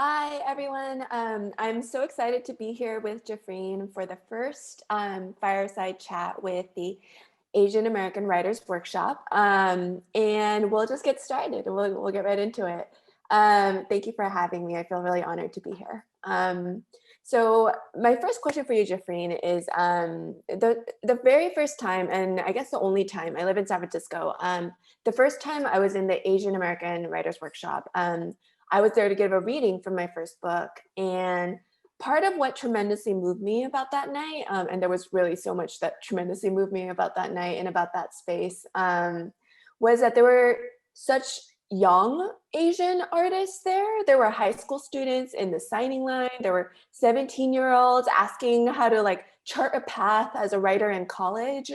Hi, everyone. I'm so excited to be here with Jafreen for the first fireside chat with the Asian American Writers Workshop. And we'll just get started. We'll get right into it. Thank you for having me. I feel really honored to be here. So my first question for you, Jafreen, is the very first time, and I guess the only time, I live in San Francisco. The first time I was in the Asian American Writers Workshop, I was there to give a reading from my first book. And part of what tremendously moved me about that night, and there was really so much that tremendously moved me about that night and about that space, was that there were such young Asian artists there. There were high school students in the signing line. There were 17-year-olds asking how to like chart a path as a writer in college.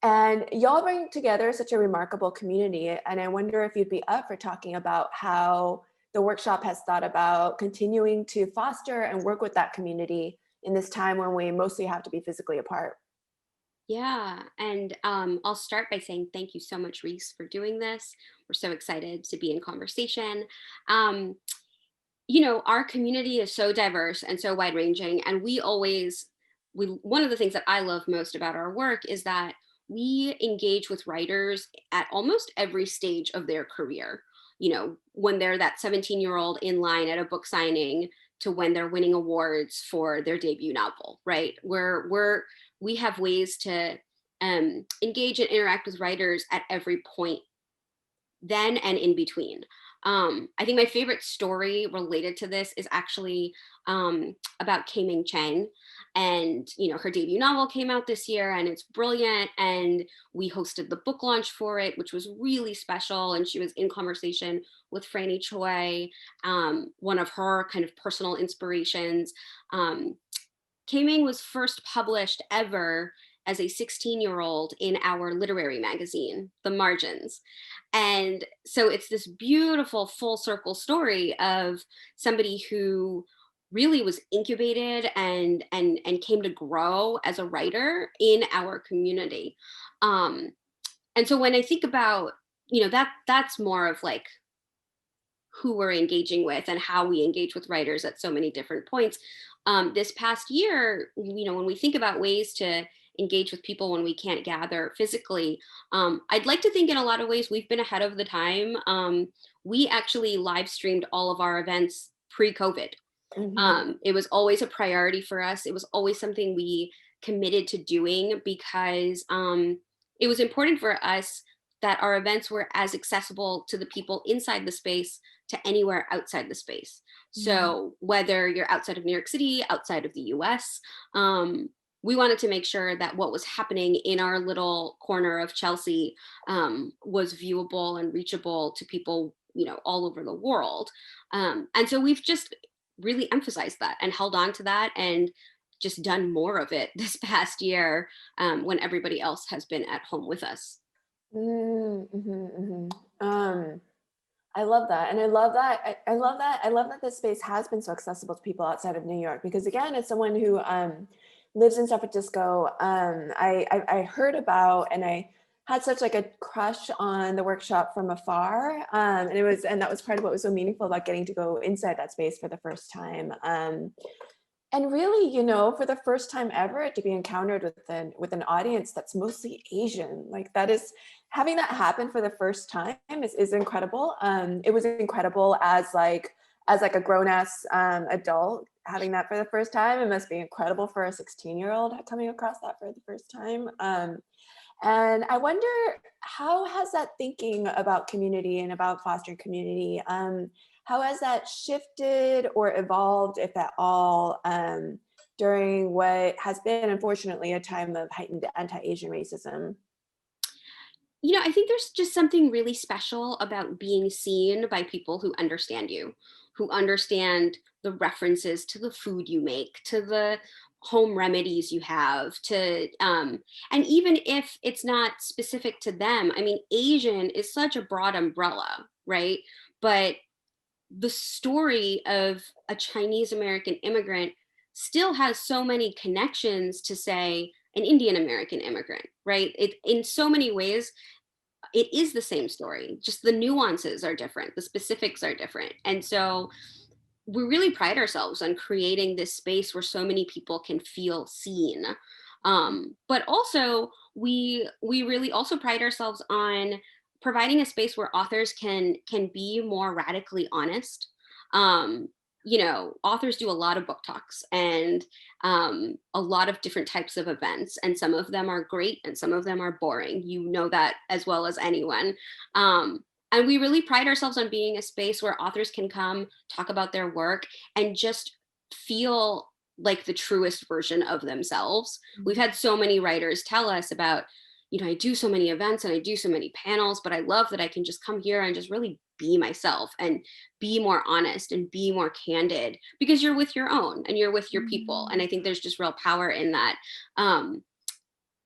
And y'all bring together such a remarkable community. And I wonder if you'd be up for talking about how the workshop has thought about continuing to foster and work with that community in this time when we mostly have to be physically apart. Yeah, and I'll start by saying thank you so much, Reese, for doing this. We're so excited to be in conversation. Um, our community is so diverse and so wide ranging, and we one of the things that I love most about our work is that we engage with writers at almost every stage of their career. When they're that 17-year-old in line at a book signing to when they're winning awards for their debut novel, right? We have ways to engage and interact with writers at every point then and in between. I think my favorite story related to this is actually about K Ming Chang. And, her debut novel came out this year and it's brilliant. And we hosted the book launch for it, which was really special. And she was in conversation with Franny Choi, one of her kind of personal inspirations. Um, K Ming was first published ever as a 16-year-old in our literary magazine, The Margins. And so it's this beautiful full circle story of somebody who really was incubated and came to grow as a writer in our community. Um, and so when I think about, that's more of like who we're engaging with and how we engage with writers at so many different points. This past year, when we think about ways to engage with people when we can't gather physically, I'd like to think in a lot of ways we've been ahead of the time. We actually live streamed all of our events pre-COVID. Mhm. It was always a priority for us. It was always something we committed to doing because it was important for us that our events were as accessible to the people inside the space to anywhere outside the space. Mhm. So whether you're outside of New York City, outside of the US, we wanted to make sure that what was happening in our little corner of Chelsea was viewable and reachable to people, all over the world. And so we've just really emphasized that and held on to that and just done more of it this past year when everybody else has been at home with us. Mm, mhm, mhm. I love that. And I love that. I love that. I love that this space has been so accessible to people outside of New York, because again, as someone who lives in San Francisco, I heard about and I had such like a crush on the workshop from afar. And that was part of what was so meaningful about getting to go inside that space for the first time. And really, for the first time ever, to be encountered with an audience that's mostly Asian, like that is having that happen for the first time is incredible. It was incredible as like a grown ass adult having that for the first time. It must be incredible for a 16-year-old coming across that for the first time. And I wonder, how has that thinking about community and about fostering community, how has that shifted or evolved, if at all, during what has been, unfortunately, a time of heightened anti-Asian racism? I think there's just something really special about being seen by people who understand you, who understand the references to the food you make, to the home remedies you have, and even if it's not specific to them, I mean, Asian is such a broad umbrella, right? But the story of a Chinese American immigrant still has so many connections to, say, an Indian American immigrant, right? It in so many ways it is the same story, just the nuances are different, the specifics are different. And so we really pride ourselves on creating this space where so many people can feel seen. But also, we really also pride ourselves on providing a space where authors can be more radically honest. Um, Authors do a lot of book talks and a lot of different types of events, and some of them are great and some of them are boring. You know that as well as anyone. And we really pride ourselves on being a space where authors can come talk about their work and just feel like the truest version of themselves. We've had so many writers tell us about, I do so many events and I do so many panels, but I love that I can just come here and just really be myself and be more honest and be more candid, because you're with your own and you're with your people. And I think there's just real power in that.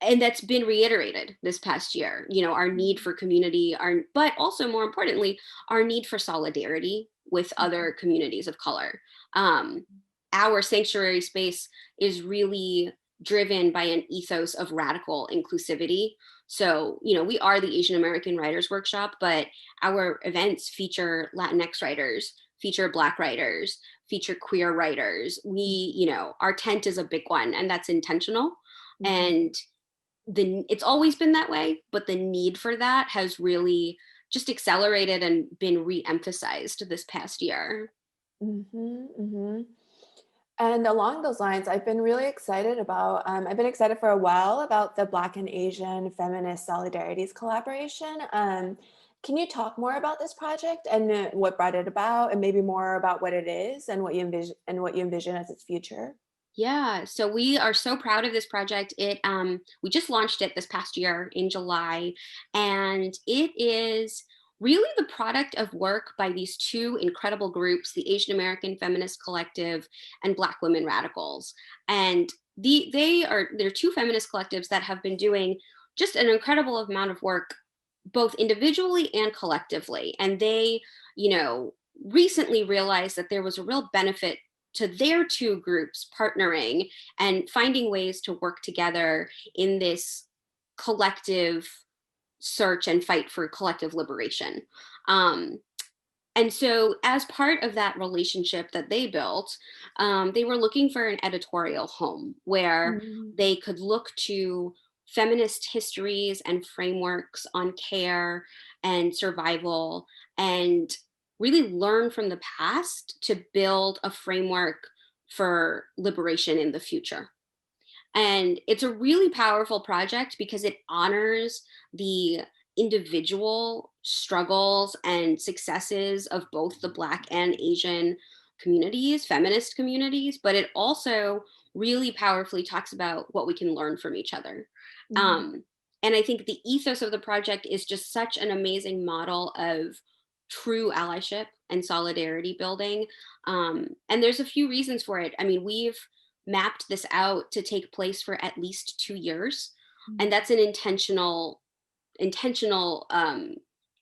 And that's been reiterated this past year, our need for community, but also more importantly, our need for solidarity with other communities of color. Our sanctuary space is really driven by an ethos of radical inclusivity. So, we are the Asian American Writers Workshop, but our events feature Latinx writers, feature Black writers, feature queer writers. Our tent is a big one, and that's intentional. And it's always been that way, but the need for that has really just accelerated and been re-emphasized this past year. And along those lines, I've been really excited about, I've been excited for a while about the Black and Asian Feminist Solidarities collaboration. Can you talk more about this project and what brought it about, and maybe more about what it is and what you envision as its future? Yeah, so we are so proud of this project. We just launched it this past year in July, and it is really the product of work by these two incredible groups, the Asian American Feminist Collective and Black Women Radicals. And they're two feminist collectives that have been doing just an incredible amount of work, both individually and collectively. And they, recently realized that there was a real benefit to their two groups partnering and finding ways to work together in this collective search and fight for collective liberation. Um, and so, as part of that relationship that they built, they were looking for an editorial home where Mm, they could look to feminist histories and frameworks on care and survival, and really learn from the past to build a framework for liberation in the future. And it's a really powerful project because it honors the individual struggles and successes of both the Black and Asian communities, feminist communities, but it also really powerfully talks about what we can learn from each other. mm, Um, and I think the ethos of the project is just such an amazing model of true allyship and solidarity building. And there's a few reasons for it. I mean, we've mapped this out to take place for at least 2 years, mm, and that's an intentional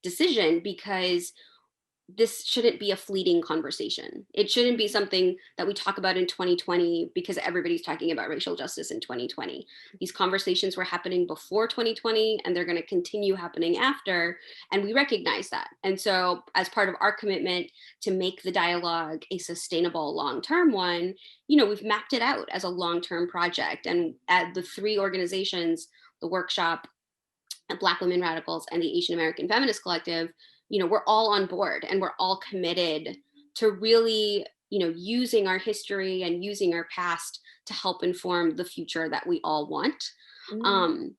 decision, because this shouldn't be a fleeting conversation. It shouldn't be something that we talk about in 2020 because everybody's talking about racial justice in 2020. These conversations were happening before 2020, and they're going to continue happening after. And we recognize that. And so, as part of our commitment to make the dialogue a sustainable long term one, we've mapped it out as a long term project. And at the three organizations, the workshop, Black Women Radicals, and the Asian American Feminist Collective, we're all on board and we're all committed to really, using our history and using our past to help inform the future that we all want. mm. Um,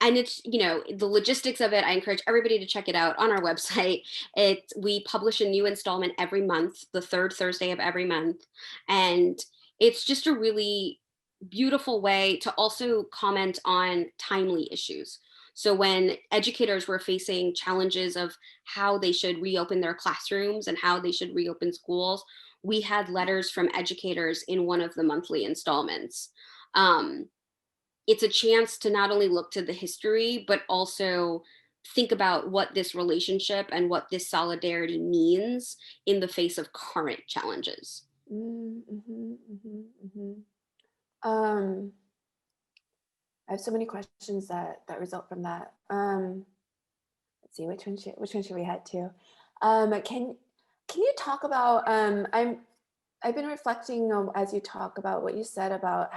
and it's, the logistics of it, I encourage everybody to check it out on our website. We publish a new installment every month, the third Thursday of every month. And it's just a really beautiful way to also comment on timely issues. So when educators were facing challenges of how they should reopen their classrooms and how they should reopen schools, we had letters from educators in one of the monthly installments. Um, it's a chance to not only look to the history, but also think about what this relationship and what this solidarity means in the face of current challenges. Mm, mhm, mhm, mhm. Um, I have so many questions that result from that. Let's see, which one should we head to? Can Can you talk about, I've been reflecting on, as you talk about what you said about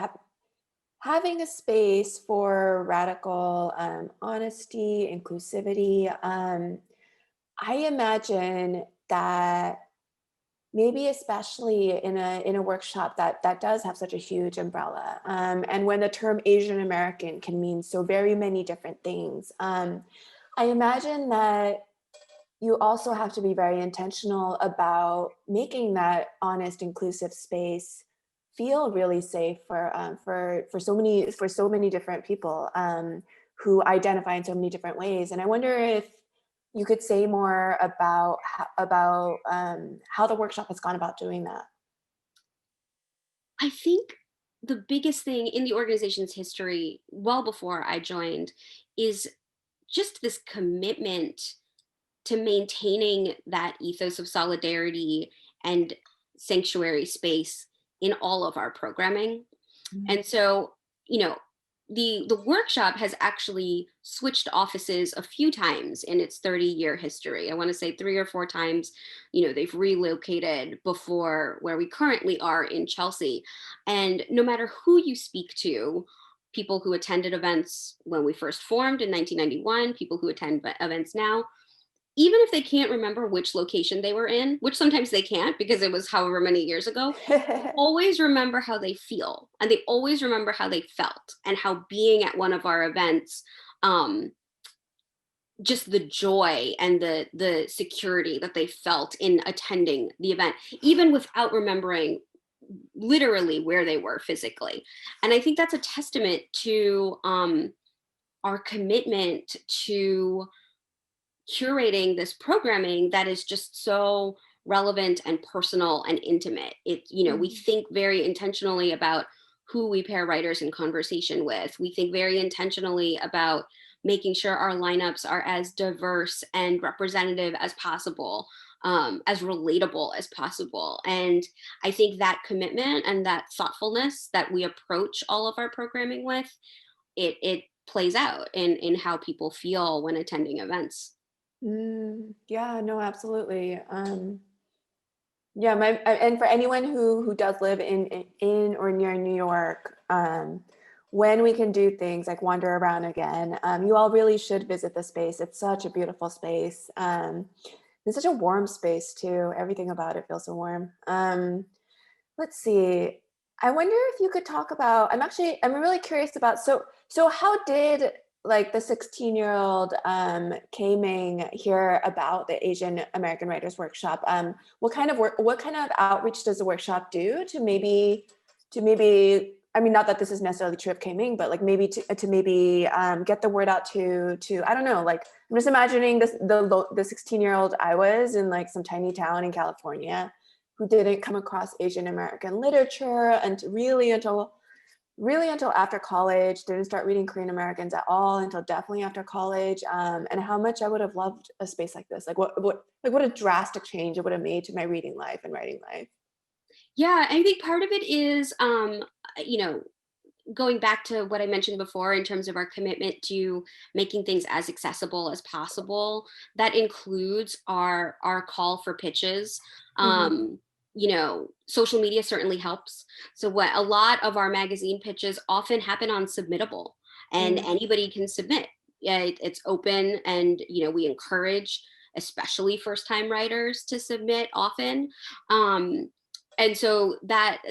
having a space for radical honesty, inclusivity. I imagine that maybe especially in a workshop that does have such a huge umbrella, and when the term Asian American can mean so very many different things, I imagine that you also have to be very intentional about making that honest, inclusive space feel really safe for so many different people, who identify in so many different ways. And I wonder if you could say more about how the workshop has gone about doing that. I think the biggest thing in the organization's history, well before I joined, is just this commitment to maintaining that ethos of solidarity and sanctuary space in all of our programming. Mm. And so, you know, the workshop has actually switched offices a few times in its 30-year history. I want to say 3 or 4 times. They've relocated before where we currently are in Chelsea. And no matter who you speak to, people who attended events when we first formed in 1991, people who attend events now, even if they can't remember which location they were in, which sometimes they can't because it was however many years ago, they always remember how they feel, and they always remember how they felt, and how being at one of our events, um, just the joy and the security that they felt in attending the event, even without remembering literally where they were physically. And I think that's a testament to our commitment to curating this programming that is just so relevant and personal and intimate. We Mm. think very intentionally about who we pair writers in conversation with. We think very intentionally about making sure our lineups are as diverse and representative as possible, as relatable as possible. And I think that commitment and that thoughtfulness that we approach all of our programming with, it plays out in how people feel when attending events. Yeah, no, absolutely. Yeah, and for anyone who does live in or near New York, when we can do things like wander around again, you all really should visit the space. It's such a beautiful space. It's such a warm space too. Everything about it feels so warm. Let's see. I wonder if you could talk about, I'm really curious about, so how did like the 16-year-old K Ming hear about the Asian American Writers Workshop? What kind of outreach does the workshop do to maybe, I mean, not that this is necessarily true of K Ming, but like maybe to maybe get the word out to, I don't know, like I'm just imagining the 16-year-old I was in like some tiny town in California who didn't come across Asian American literature and really until after college, didn't start reading Korean Americans at all until definitely after college, and how much I would have loved a space like this. Like what a drastic change it would have made to my reading life and writing life. Yeah, I think part of it is, you know, going back to what I mentioned before in terms of our commitment to making things as accessible as possible. That includes our call for pitches. Mhm. Social media certainly helps. So what a lot of our magazine pitches often happen on Submittable, and Mm. anybody can submit. Yeah, it's open, and we encourage especially first time writers to submit often. Um, and so that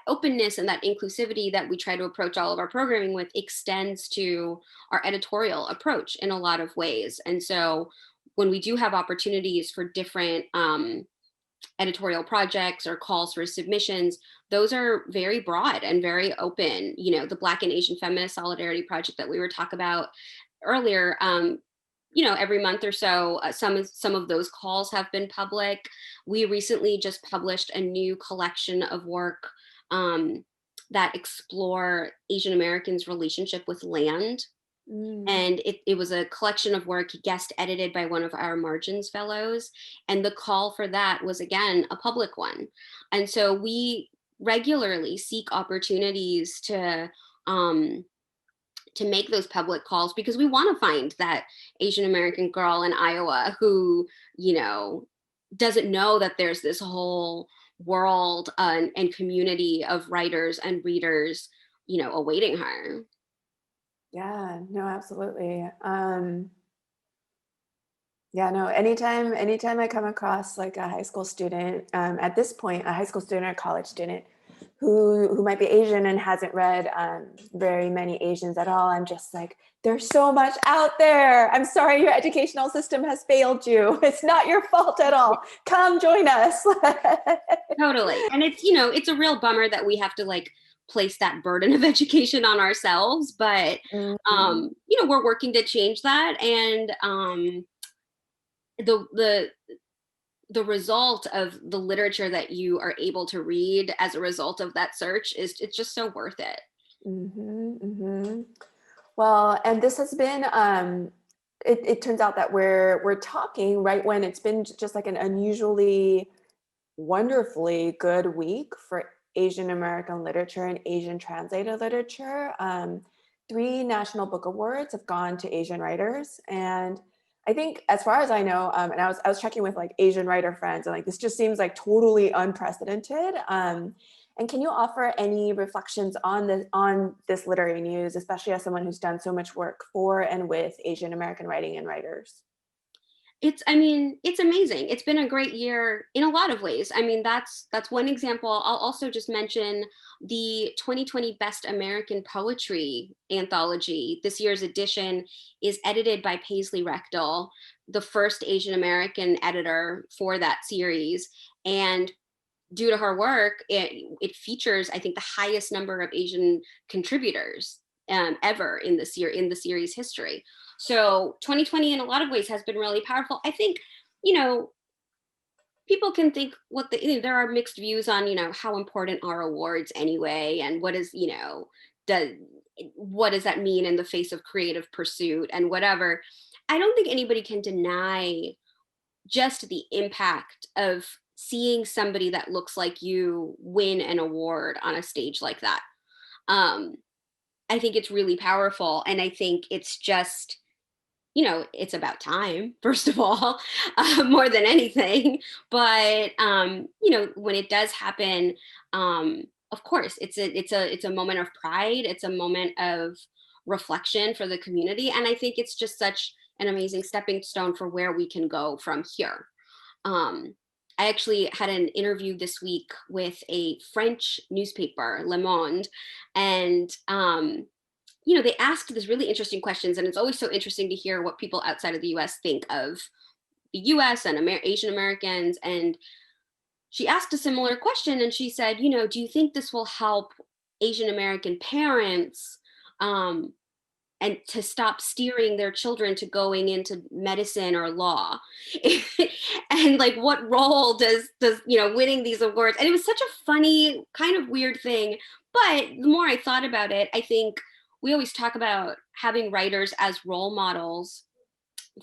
openness and that inclusivity that we try to approach all of our programming with extends to our editorial approach in a lot of ways. And so when we do have opportunities for different editorial projects or calls for submissions, those are very broad and very open. The Black and Asian Feminist Solidarity Project that we were talking about earlier, every month or so, some of those calls have been public. We recently just published a new collection of work um, that explore Asian Americans' relationship with land. Mm. And it was a collection of work guest edited by one of our margins fellows. And the call for that was, again, a public one. And so we regularly seek opportunities um, to make those public calls, because we want to find that Asian American girl in Iowa who, doesn't know that there's this whole world and community of writers and readers, awaiting her. Yeah, no, absolutely. Yeah, no, anytime I come across like a high school student, at this point, a high school student or college student who might be Asian and hasn't read very many Asians at all, I'm just like, there's so much out there. I'm sorry your educational system has failed you. It's not your fault at all. Come join us. Totally. And it's a real bummer that we have to like place that burden of education on ourselves, but Mhm. we're working to change that. And the the result of the literature that you are able to read as a result of that search it's just so worth it. Mhm, mhm. Well, and this has been, it turns out that we're talking right when it's been just like an unusually wonderfully good week for Asian American literature and Asian translated literature. Three National Book Awards have gone to Asian writers, and I think, as far as I know, and I was checking with like Asian writer friends, and like this just seems like totally unprecedented. And can you offer any reflections on this literary news, especially as someone who's done so much work for and with Asian American writing and writers? It's amazing. It's been a great year in a lot of ways. I mean, that's one example. I'll also just mention the 2020 Best American Poetry anthology. This year's edition is edited by Paisley Rechtel, the first Asian American editor for that series. And due to her work, it features, I think, the highest number of Asian contributors ever in the series history. So 2020, in a lot of ways, has been really powerful. I think, you know, people can think there are mixed views on, how important are awards anyway, and does what does that mean in the face of creative pursuit and whatever. I don't think anybody can deny just the impact of seeing somebody that looks like you win an award on a stage like that. Um, I think it's really powerful. And I think it's just, it's about time, first of all, more than anything. But, when it does happen, of course, it's a moment of pride. It's a moment of reflection for the community. And I think it's just such an amazing stepping stone for where we can go from here. Um, I actually had an interview this week with a French newspaper, Le Monde, and they asked this really interesting questions, and it's always so interesting to hear what people outside of the U.S. think of the U.S. and Asian Americans. And she asked a similar question, and she said, do you think this will help Asian American parents? Um, and to stop steering their children to going into medicine or law and like what role does winning these awards. And it was such a funny kind of weird thing, but the more I thought about it, I think we always talk about having writers as role models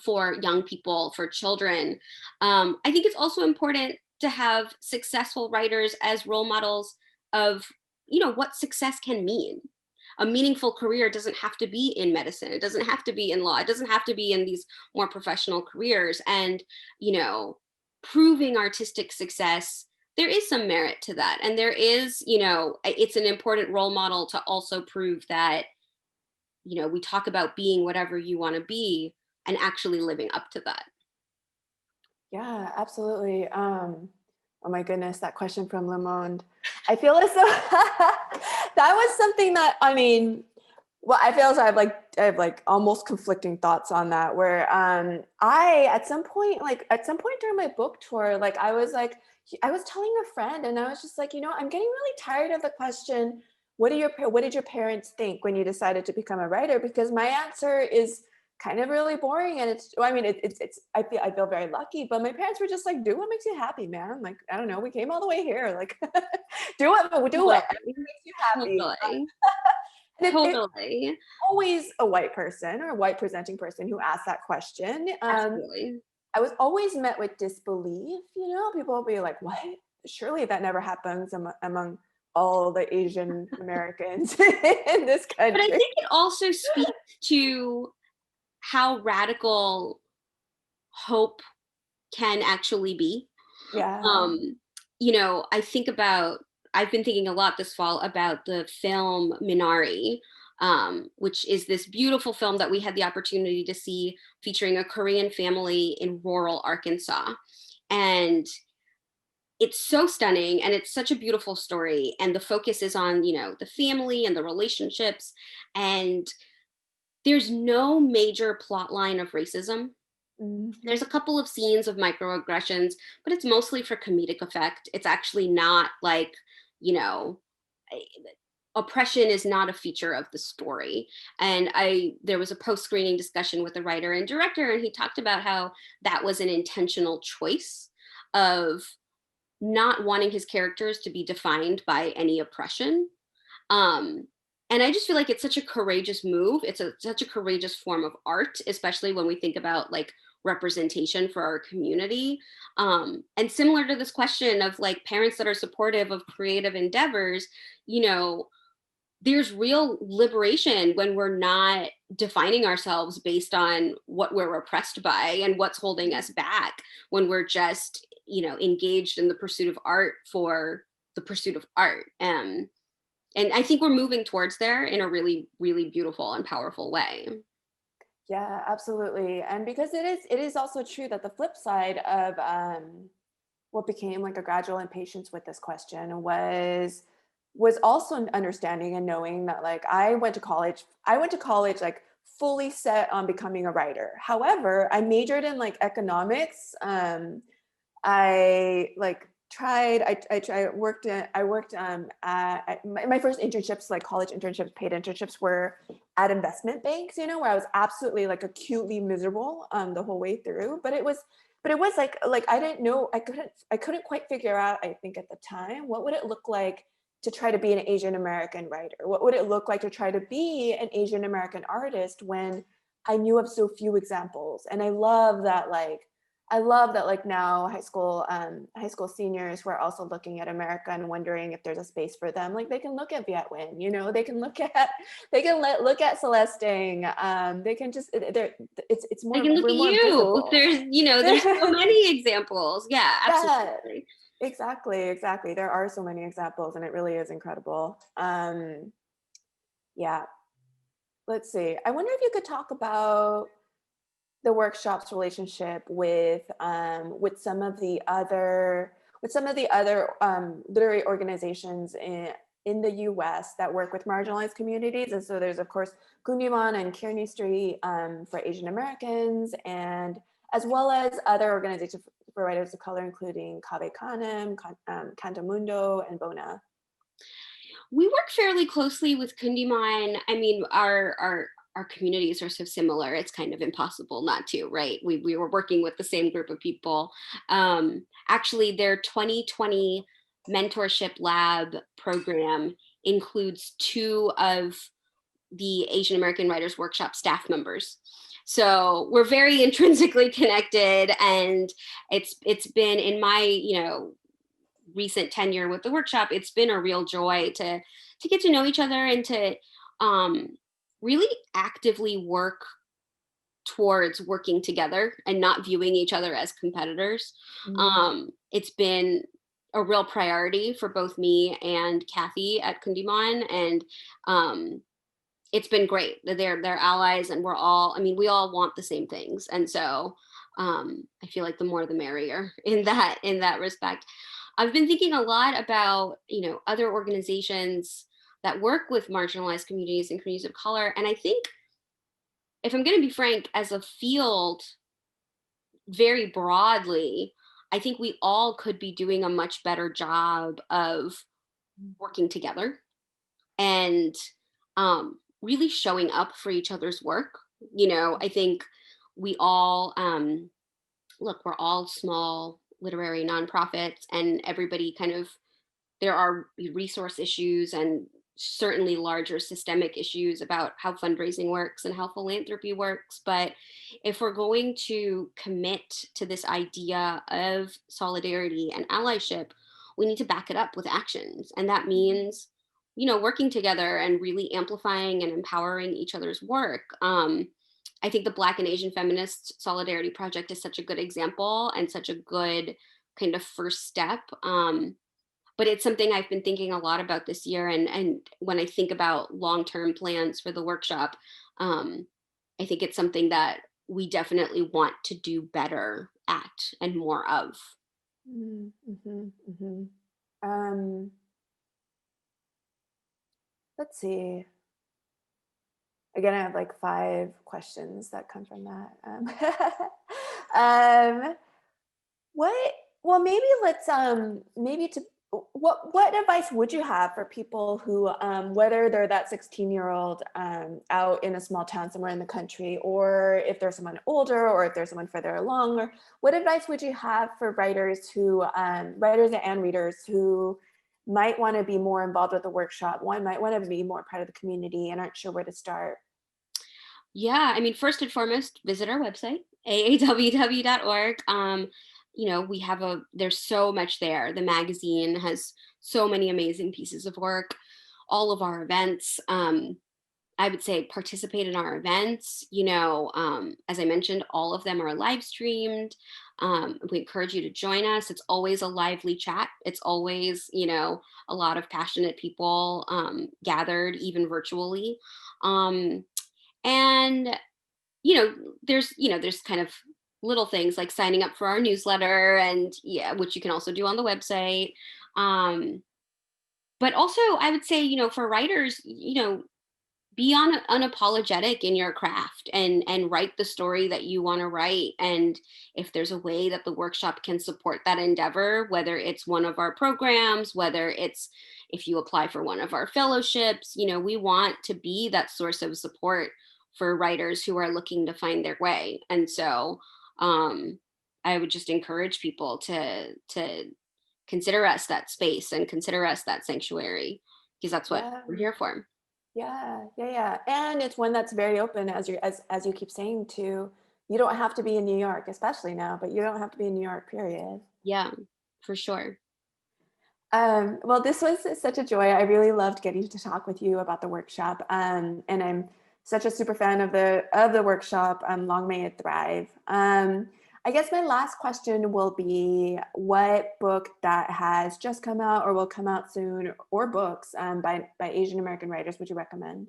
for young people, for children. I think it's also important to have successful writers as role models of what success can mean. A meaningful career doesn't have to be in medicine, it doesn't have to be in law, it doesn't have to be in these more professional careers. And proving artistic success, there is some merit to that, and there is, it's an important role model to also prove that we talk about being whatever you want to be and actually living up to that. Yeah, absolutely. Oh my goodness, that question from Le Monde. I feel as though that was something that, I mean, well, I feel as though I have like almost conflicting thoughts on that. Where I at some point during my book tour, like I was telling a friend, and I was just like, I'm getting really tired of the question, what did your parents think when you decided to become a writer? Because my answer is kind of really boring, and I mean, it's I feel very lucky, but my parents were just like, do what makes you happy, man. Like, I don't know, we came all the way here, like do it, do it. Totally. It makes you happy. Totally. And it's Totally. always a white person or a white presenting person who asked that question. Absolutely. I was always met with disbelief. People will be like, what? Surely that never happens among all the Asian Americans in this But I country. think it also speaks to how radical hope can actually be. Yeah. Um, I think about, I've been thinking a lot this fall about the film Minari, which is this beautiful film that we had the opportunity to see featuring a Korean family in rural Arkansas. And it's so stunning and it's such a beautiful story. And the focus is on, the family and the relationships. And there's no major plot line of racism. There's Mhm. a couple of scenes of microaggressions, but it's mostly for comedic effect. It's actually not like, you know, a- oppression is not a feature of the story. And there was a post-screening discussion with the writer and director, and he talked about how that was an intentional choice of not wanting his characters to be defined by any oppression. Um, and I just feel like it's such a courageous move. It's such a courageous form of art, especially when we think about like representation for our community. And similar to this question of like parents that are supportive of creative endeavors, you know, there's real liberation when we're not defining ourselves based on what we're oppressed by and what's holding us back, when we're just, engaged in the pursuit of art for the pursuit of art. And I think we're moving towards there in a really, really beautiful and powerful way. Yeah, absolutely. And because it is also true that the flip side of what became like a gradual impatience with this question was also an understanding and knowing that like I went to college like fully set on becoming a writer. However, I majored in like economics. I like tried I worked my first internships, like college internships, paid internships, were at investment banks, where I was absolutely like acutely miserable the whole way through. But it was like I didn't know, I couldn't quite figure out, I think at the time, what would it look like to try to be an Asian American writer? What would it look like to try to be an Asian American artist when I knew of so few examples? And I love that now high school seniors who are also looking at America and wondering if there's a space for them. Like they can look at Viet Nguyen, they can look at Celeste Ng. They can just they're it's I more can look we're at more you. visible. There's so many examples. Yeah, Yeah, absolutely. exactly. There are so many examples, and it really is incredible. Yeah, let's see. I wonder if you could talk about the workshop's relationship with some of the other literary organizations in the U.S. that work with marginalized communities. And so there's of course Kundiman and Kearney Street for Asian Americans, and as well as other organizations for writers of color, including Cave Canem, Cantamundo, and Bona. We work fairly closely with Kundiman. I mean, our communities are so similar. It's kind of impossible not to, right? We were working with the same group of people. Actually, their 2020 mentorship lab program includes two of the Asian American Writers Workshop staff members. So we're very intrinsically connected, and it's been in my recent tenure with the workshop, it's been a real joy to get to know each other and to really actively work towards working together and not viewing each other as competitors. Mm. It's been a real priority for both me and Kathy at Kundiman, and um, it's been great. They're allies, and we all want the same things, and so I feel like the more the merrier in that respect. I've been thinking a lot about other organizations that work with marginalized communities and communities of color, and I think, if I'm going to be frank, as a field, very broadly, I think we all could be doing a much better job of working together and really showing up for each other's work. I think we all look, we're all small literary nonprofits, and everybody kind of, there are resource issues and certainly larger systemic issues about how fundraising works and how philanthropy works. But if we're going to commit to this idea of solidarity and allyship, we need to back it up with actions. And that means, working together and really amplifying and empowering each other's work. I think the Black and Asian Feminist Solidarity Project is such a good example and such a good kind of first step. But it's something I've been thinking a lot about this year. And when I think about long-term plans for the workshop, um, I think it's something that we definitely want to do better at and more of. Mm-hmm, mm-hmm. Um, let's see. Again, I have like 5 questions that come from that. Um, what? Well, maybe let's maybe to what advice would you have for people who whether they're that 16-year-old out in a small town somewhere in the country, or if there's someone older, or if there's someone further along, or what advice would you have for writers who writers and readers who might want to be more involved with the workshop, one might want to be more part of the community and aren't sure where to start? Yeah, I mean, first and foremost, visit our website, aaww.org. We have there's so much there. The magazine has so many amazing pieces of work, all of our events. I would say participate in our events. As I mentioned, all of them are live streamed. We encourage you to join us. It's always a lively chat. It's always, a lot of passionate people gathered, even virtually. Um, and there's kind of little things like signing up for our newsletter, and yeah, which you can also do on the website. Um, but also, I would say, for writers, be unapologetic in your craft, and write the story that you want to write. And if there's a way that the workshop can support that endeavor, whether it's one of our programs, whether it's if you apply for one of our fellowships, we want to be that source of support for writers who are looking to find their way. And so um, I would just encourage people to consider us that space and consider us that sanctuary, because that's what Yeah. we're here for. Yeah. And it's one that's very open, as you keep saying too. You don't have to be in New York, especially now, but you don't have to be in New York, period. Yeah, for sure. Well, this was such a joy. I really loved getting to talk with you about the workshop. And I'm such a super fan of the workshop. Long may it thrive. I guess my last question will be what book that has just come out or will come out soon, or books by Asian American writers, would you recommend?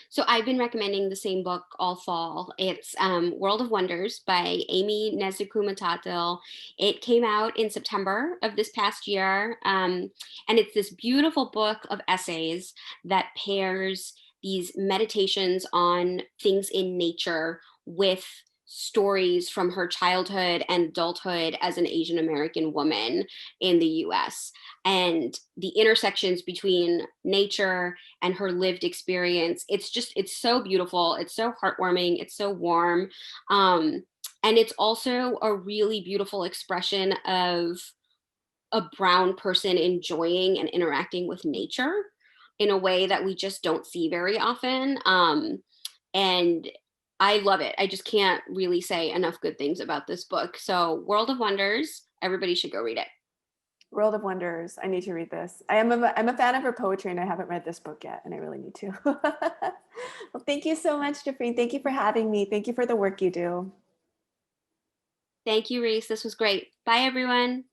So I've been recommending the same book all fall. It's World of Wonders by Amy Nezukumatatil. It came out in September of this past year. And it's this beautiful book of essays that pairs these meditations on things in nature with stories from her childhood and adulthood as an Asian American woman in the US, and the intersections between nature and her lived experience. It's so beautiful, it's so heartwarming, it's so warm. And it's also a really beautiful expression of a brown person enjoying and interacting with nature in a way that we just don't see very often. And I love it. I just can't really say enough good things about this book. So World of Wonders, everybody should go read it. World of Wonders. I need to read this. I'm a fan of her poetry, and I haven't read this book yet, and I really need to. Well, thank you so much, Jafreen. Thank you for having me. Thank you for the work you do. Thank you, Reese. This was great. Bye, everyone.